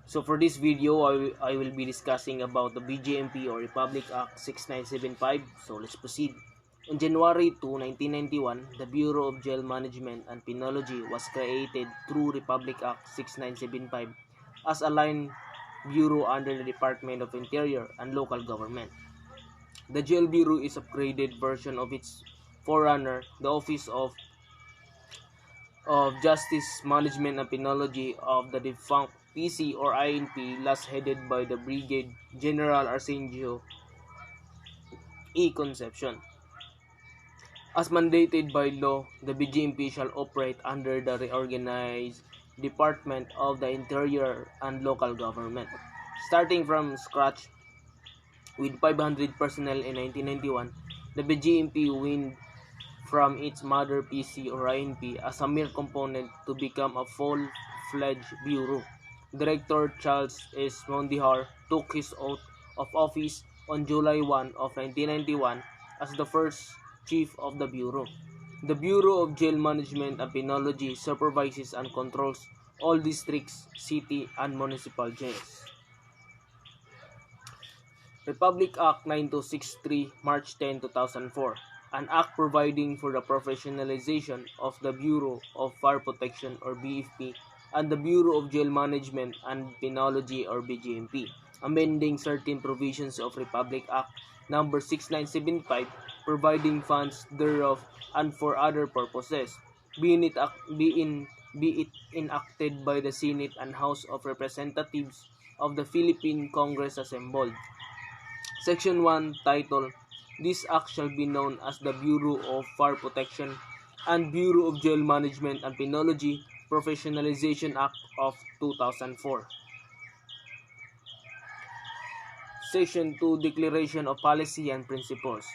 So for this video, I will be discussing about the BJMP or Republic Act 6975. So let's proceed. On January 2, 1991, the Bureau of Jail Management and Penology was created through Republic Act 6975 as a line bureau under the Department of Interior and Local Government. The Jail Bureau is an upgraded version of its forerunner, the Office of Justice Management and Penology of the defunct PC or INP, last headed by the Brigadier General Arsenio E. Concepcion. As mandated by law, the BGMP shall operate under the reorganized Department of the Interior and Local Government. Starting from scratch with 500 personnel in 1991, the BGMP went from its mother PC or INP as a mere component to become a full-fledged bureau. Director Charles S. Mondihar took his oath of office on July 1 of 1991 as the first chief of the bureau. The Bureau of Jail Management and Penology supervises and controls all districts, city, and municipal jails. Republic Act 9263, March 10, 2004, an act providing for the professionalization of the Bureau of Fire Protection or BFP and the Bureau of Jail Management and Penology or BJMP, amending certain provisions of Republic Act No. 6975, providing funds thereof and for other purposes, be it enacted by the Senate and House of Representatives of the Philippine Congress assembled. Section 1, title, This Act shall be known as the Bureau of Fire Protection and Bureau of Jail Management and Penology Professionalization Act of 2004. Section 2, Declaration of Policy and Principles.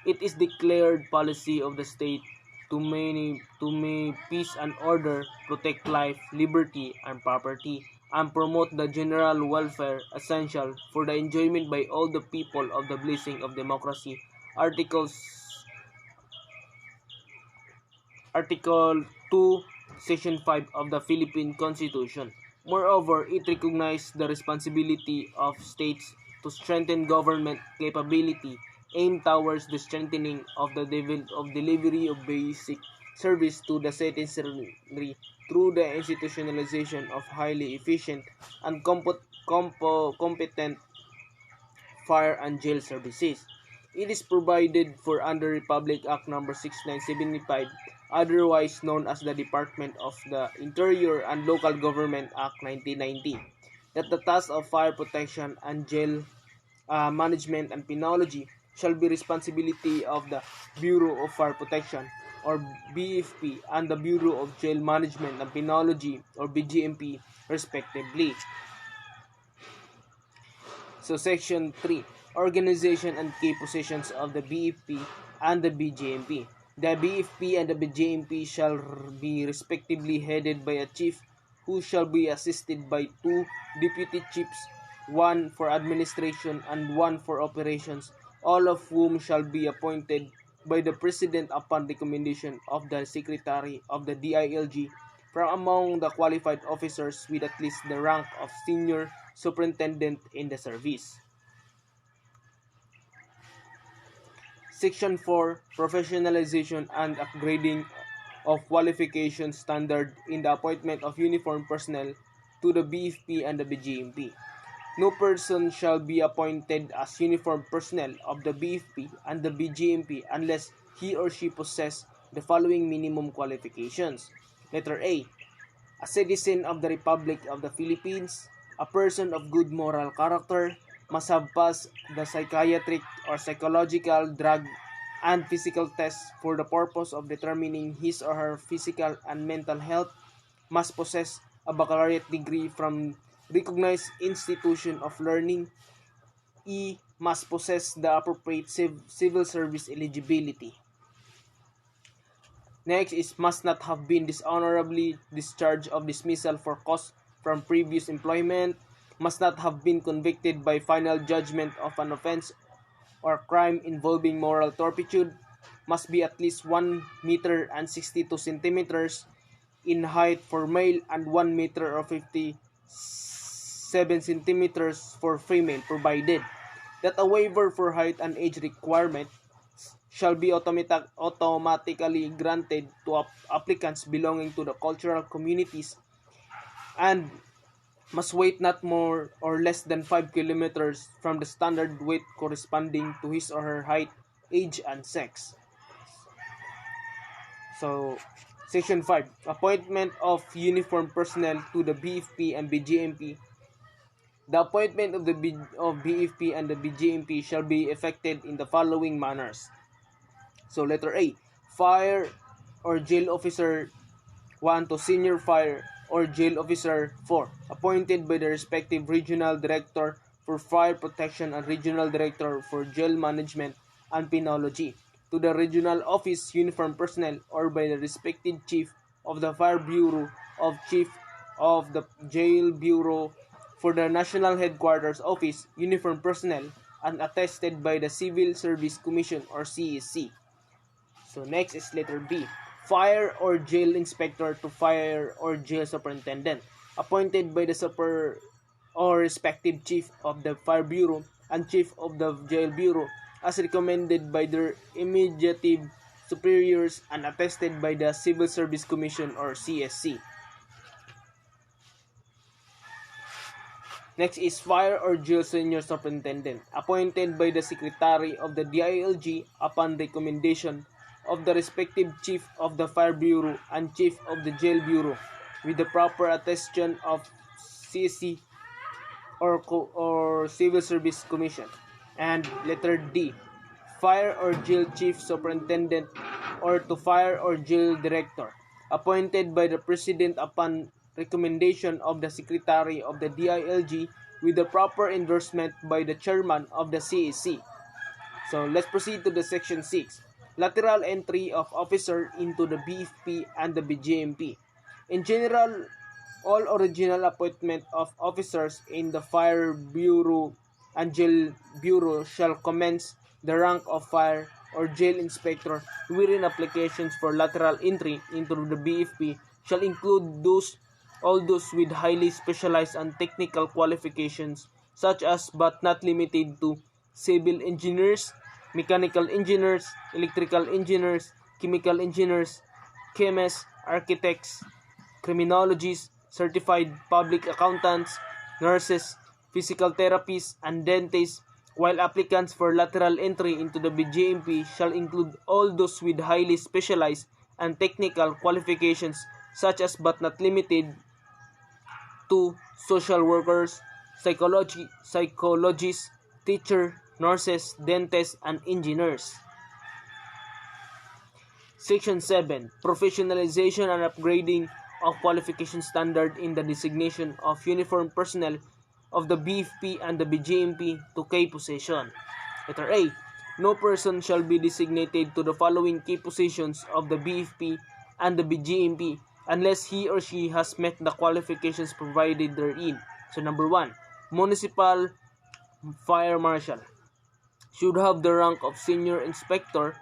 It is declared policy of the state to maintain peace and order, protect life, liberty, and property, and promote the general welfare essential for the enjoyment by all the people of the blessing of democracy. Article 2, Section 5 of the Philippine Constitution. Moreover, it recognizes the responsibility of states to strengthen government capability aimed towards the strengthening of the delivery of basic service to the citizenry through the institutionalization of highly efficient and competent fire and jail services. It is provided for under Republic Act No. 6975, otherwise known as the Department of the Interior and Local Government Act 1990, that the task of fire protection and jail management and penology shall be responsibility of the Bureau of Fire Protection or BFP and the Bureau of Jail Management and Penology or BGMP respectively. So Section 3, Organization and Key Positions of the BFP and the BJMP. The BFP and the BJMP shall be respectively headed by a chief who shall be assisted by two deputy chiefs, one for administration and one for operations, all of whom shall be appointed by the President upon recommendation of the Secretary of the DILG from among the qualified officers with at least the rank of Senior Superintendent in the service. Section 4, Professionalization and Upgrading of Qualification Standard in the Appointment of Uniformed Personnel to the BFP and the BGMP. No person shall be appointed as uniformed personnel of the BFP and the BGMP unless he or she possess the following minimum qualifications. Letter A, a citizen of the Republic of the Philippines, a person of good moral character, must have passed the psychiatric or psychological, drug, and physical tests for the purpose of determining his or her physical and mental health, must possess a baccalaureate degree from recognized institution of learning. E, must possess the appropriate civil service eligibility. Next is must not have been dishonorably discharged of dismissal for cause from previous employment, must not have been convicted by final judgment of an offense or crime involving moral turpitude, must be at least 1 meter and 62 centimeters in height for male and 1 meter or 50 7 centimeters for female, provided that a waiver for height and age requirement shall be automatically granted to applicants belonging to the cultural communities and must weigh not more or less than 5 kilometers from the standard weight corresponding to his or her height, age, and sex. So, Section 5. Appointment of uniformed personnel to the BFP and BGMP. The appointment of the BFP and the BGMP shall be effected in the following manners. So, letter A. Fire or jail officer 1 to senior fire or jail officer 4, appointed by the respective regional director for fire protection and regional director for jail management and penology, to the regional office uniform personnel or by the respective chief of the fire bureau of chief of the jail bureau for the national headquarters office uniform personnel and attested by the Civil Service Commission or CAC. So next is letter B. Fire or jail inspector to fire or jail superintendent, appointed by the super or respective chief of the fire bureau and chief of the jail bureau as recommended by their immediate superiors and attested by the Civil Service Commission or CSC. Next is fire or jail senior superintendent, appointed by the secretary of the DILG upon recommendation of the respective chief of the fire bureau and chief of the jail bureau with the proper attestation of CC or Civil Service Commission. And letter D. Fire or jail chief superintendent or to fire or jail director, appointed by the president upon recommendation of the secretary of the DILG with the proper endorsement by the chairman of the CAC. So let's proceed to the section 6. Lateral entry of officer into the BFP and the BGMP. In general, all original appointment of officers in the Fire Bureau and Jail Bureau shall commence the rank of fire or jail inspector, wherein applications for lateral entry into the BFP shall include all those with highly specialized and technical qualifications, such as but not limited to civil engineers, mechanical engineers, electrical engineers, chemical engineers, chemists, architects, criminologists, certified public accountants, nurses, physical therapists, and dentists, while applicants for lateral entry into the BGMP shall include all those with highly specialized and technical qualifications, such as but not limited to social workers, psychologists, teachers, nurses, dentists, and engineers. Section 7. Professionalization and upgrading of qualification standard in the designation of uniformed personnel of the BFP and the BGMP to key position. Letter A. No person shall be designated to the following key positions of the BFP and the BGMP unless he or she has met the qualifications provided therein. So number 1. Municipal Fire Marshal should have the rank of senior inspector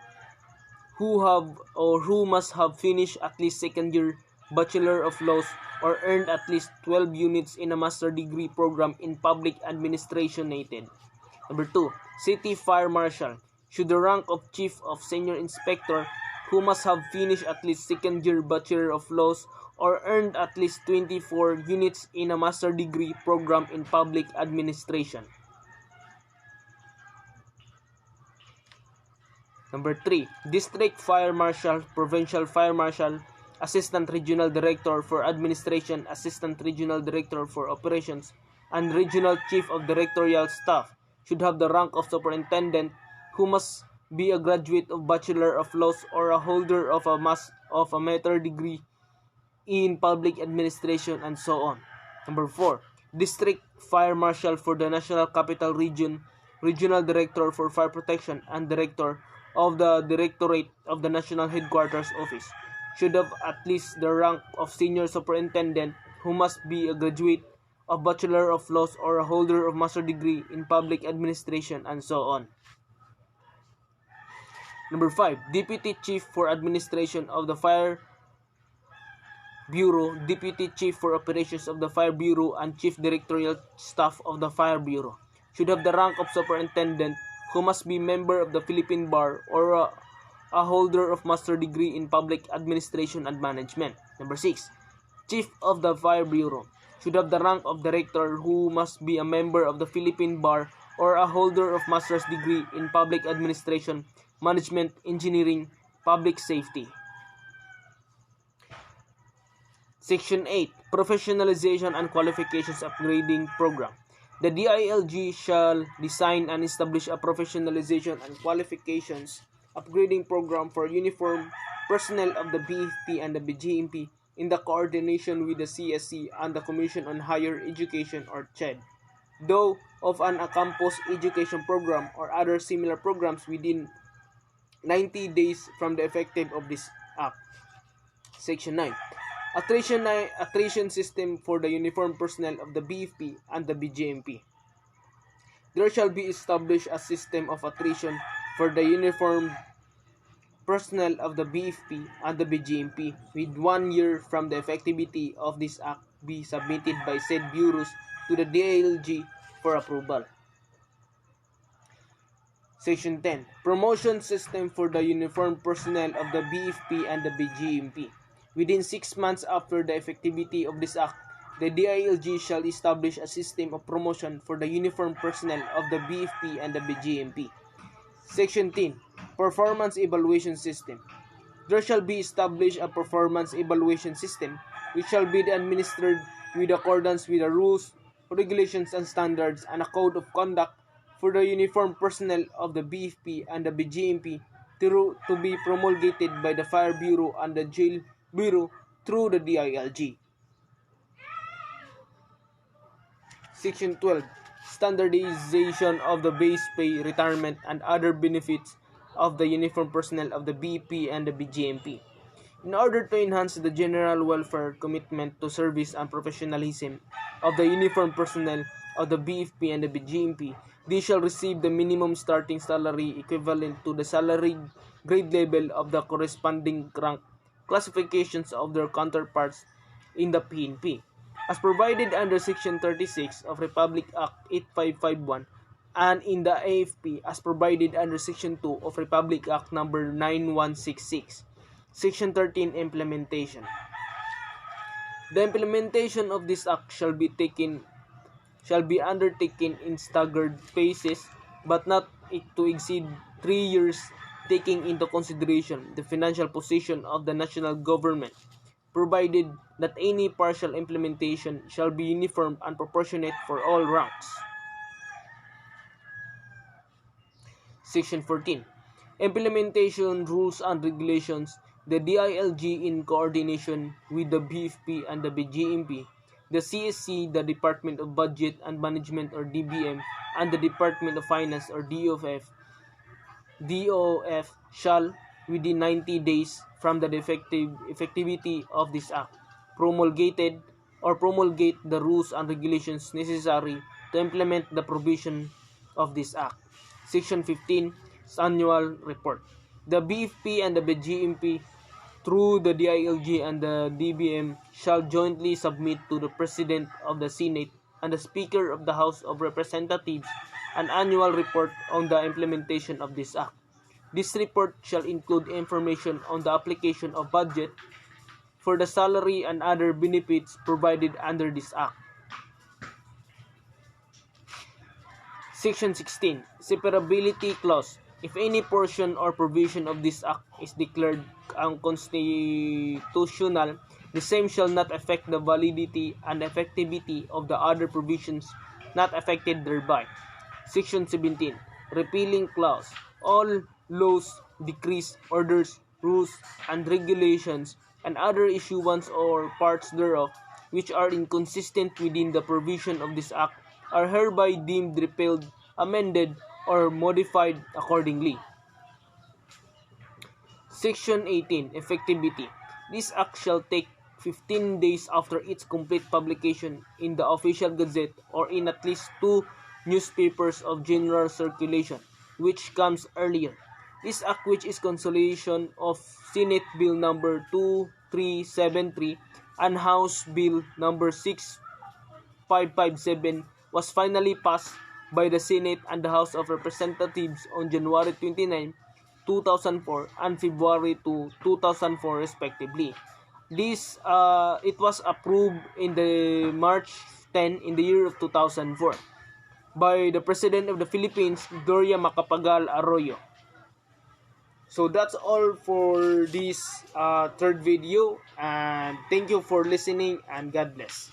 who must have finished at least second year Bachelor of Laws or earned at least 12 units in a master degree program in public administration nated. Number 2. City Fire Marshal should the rank of Chief of Senior Inspector who must have finished at least second year Bachelor of Laws or earned at least 24 units in a master degree program in public administration. Number 3. District Fire Marshal, Provincial Fire Marshal, Assistant Regional Director for Administration, Assistant Regional Director for Operations, and Regional Chief of Directorial Staff should have the rank of Superintendent who must be a graduate of Bachelor of Laws or a holder of a master degree in Public Administration, and so on. Number 4. District Fire Marshal for the National Capital Region, Regional Director for Fire Protection, and Director of the Directorate of the National Headquarters Office should have at least the rank of Senior Superintendent who must be a graduate of Bachelor of Laws or a holder of Master Degree in Public Administration, and so on. Number 5. Deputy Chief for Administration of the Fire Bureau, Deputy Chief for Operations of the Fire Bureau, and Chief Directorial Staff of the Fire Bureau should have the rank of Superintendent, who must be member of the Philippine Bar or a holder of Master Degree in Public Administration and Management. Number 6. Chief of the Fire Bureau should have the rank of Director, who must be a member of the Philippine Bar or a holder of Master's Degree in Public Administration, Management, Engineering, Public Safety. Section 8. Professionalization and Qualifications Upgrading Program. The DILG shall design and establish a professionalization and qualifications upgrading program for uniformed personnel of the BFP and the BGMP in the coordination with the CSC and the Commission on Higher Education or CHED, though of an campus education program or other similar programs within 90 days from the effective of this act. Section 9. Attrition system for the uniformed personnel of the BFP and the BGMP. There shall be established a system of attrition for the uniformed personnel of the BFP and the BGMP with 1 year from the effectivity of this act be submitted by said bureaus to the DILG for approval. Section 10. Promotion system for the uniformed personnel of the BFP and the BGMP. Within 6 months after the effectivity of this act, the DILG shall establish a system of promotion for the uniformed personnel of the BFP and the BGMP. Section 10. Performance Evaluation System. There shall be established a performance evaluation system which shall be administered with accordance with the rules, regulations, and standards and a code of conduct for the uniformed personnel of the BFP and the BGMP to be promulgated by the Fire Bureau and the Jail Bureau through the DILG. Section 12. Standardization of the base pay, retirement, and other benefits of the uniformed personnel of the BFP and the BGMP. In order to enhance the general welfare, commitment to service, and professionalism of the uniformed personnel of the BFP and the BGMP, they shall receive the minimum starting salary equivalent to the salary grade level of the corresponding rank classifications of their counterparts in the PNP, as provided under Section 36 of Republic Act 8551 and in the AFP as provided under Section 2 of Republic Act No. 9166. Section 13. Implementation. The implementation of this act shall be undertaken in staggered phases, but not to exceed 3 years, taking into consideration the financial position of the national government, provided that any partial implementation shall be uniform and proportionate for all ranks. Section 14. Implementation Rules and Regulations. The DILG, in coordination with the BFP and the BGMP, the CSC, the Department of Budget and Management or DBM, and the Department of Finance or DOF, shall, within 90 days from the effectivity of this act, promulgate the rules and regulations necessary to implement the provision of this act. Section 15. Annual Report. The BFP and the BGMP, through the DILG and the DBM, shall jointly submit to the President of the Senate and the Speaker of the House of Representatives an annual report on the implementation of this act. This report shall include information on the application of budget for the salary and other benefits provided under this act. Section 16. Separability Clause. If any portion or provision of this act is declared unconstitutional, the same shall not affect the validity and effectivity of the other provisions not affected thereby. Section 17. Repealing Clause. All laws, decrees, orders, rules, and regulations, and other issuance or parts thereof, which are inconsistent within the provision of this act, are hereby deemed repealed, amended, or modified accordingly. Section 18. Effectivity. This act shall take 15 days after its complete publication in the Official Gazette or in at least 2 newspapers of general circulation, which comes earlier. This act, which is consolidation of Senate Bill number 2373, and House Bill number 6557 was finally passed by the Senate and the House of Representatives on January 29, 2004 and February 2, 2004 respectively. It was approved in the March 10 in the year of 2004 by the President of the Philippines, Gloria Macapagal Arroyo. So that's all for this third video, and thank you for listening, and God bless.